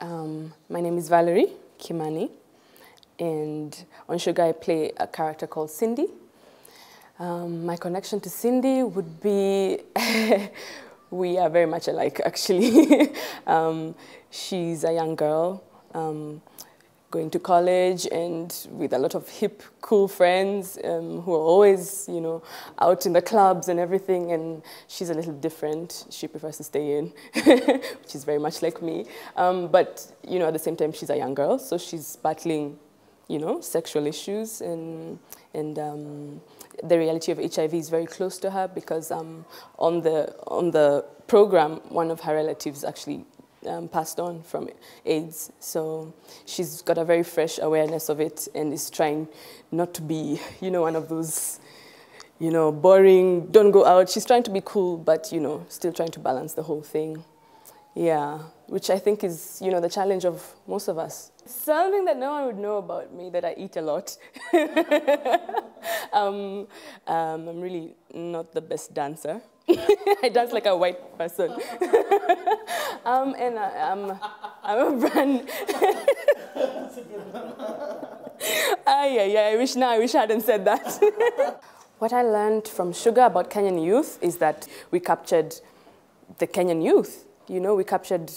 My name is Valerie Kimani, and on Sugar I play a character called Sindi. My connection to Sindi would be, we are very much alike actually. She's a young girl going to college and with a lot of hip, cool friends who are always, out in the clubs and everything, and she's a little different. She prefers to stay in, which is very much like me. But, at the same time, she's a young girl, so she's battling, sexual issues, and the reality of HIV is very close to her because on the program, one of her relatives actually passed on from AIDS. So she's got a very fresh awareness of it and is trying not to be, one of those, boring, don't go out. She's trying to be cool, but, still trying to balance the whole thing. Yeah, which I think is, the challenge of most of us. Something that no one would know about me, that I eat a lot. I'm really not the best dancer. I dance like a white person. And I'm a brand. I wish I hadn't said that. What I learned from Sugar about Kenyan youth is that we captured the Kenyan youth. We captured,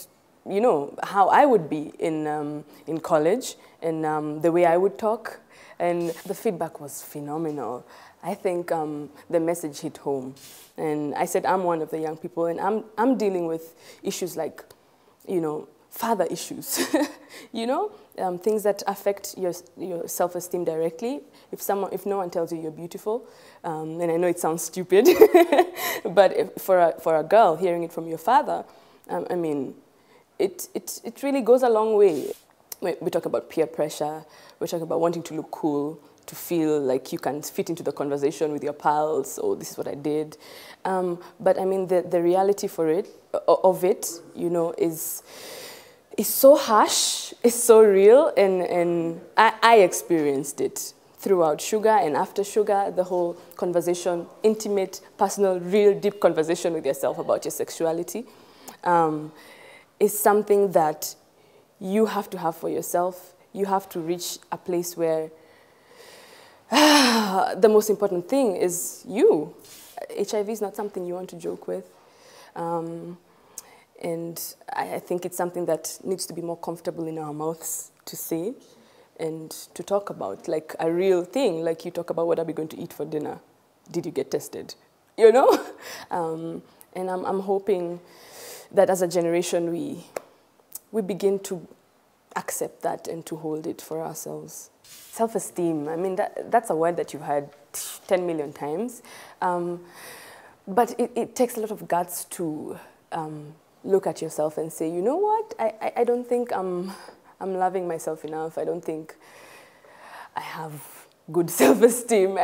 how I would be in college and the way I would talk. And the feedback was phenomenal. I think the message hit home. And I said, I'm one of the young people, and I'm dealing with issues like, father issues, things that affect your self-esteem directly. If no one tells you you're beautiful, and I know it sounds stupid, but for a girl, hearing it from your father, I mean, it really goes a long way. We talk about peer pressure, we talk about wanting to look cool, to feel like you can fit into the conversation with your pals, or this is what I did. But I mean, the reality of it, is so harsh, it's so real, and I experienced it throughout Sugar and after Sugar, the whole conversation, intimate, personal, real, deep conversation with yourself about your sexuality, is something that you have to have for yourself. You have to reach a place where the most important thing is you. HIV is not something you want to joke with. And I think it's something that needs to be more comfortable in our mouths to say and to talk about, like a real thing, like you talk about what are we going to eat for dinner? Did you get tested? And I'm hoping that as a generation we begin to accept that and to hold it for ourselves. Self-esteem, I mean, that's a word that you've heard 10 million times. But it takes a lot of guts to look at yourself and say, you know what, I don't think I'm loving myself enough. I don't think I have good self-esteem.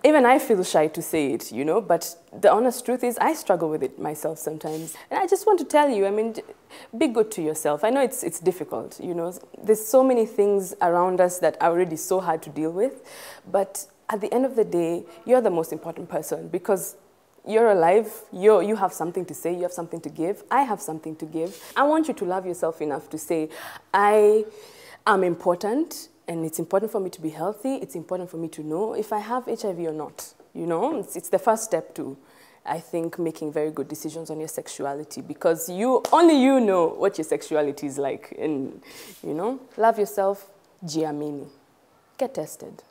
Even I feel shy to say it, but the honest truth is I struggle with it myself sometimes. And I just want to tell you, I mean, be good to yourself. I know it's difficult, There's so many things around us that are already so hard to deal with, but at the end of the day, you're the most important person because you're alive, you have something to say, you have something to give, I have something to give. I want you to love yourself enough to say, I am important, and it's important for me to be healthy. It's important for me to know if I have HIV or not. It's the first step to, I think, making very good decisions on your sexuality because only you know what your sexuality is like. And, love yourself, Giamini. Get tested.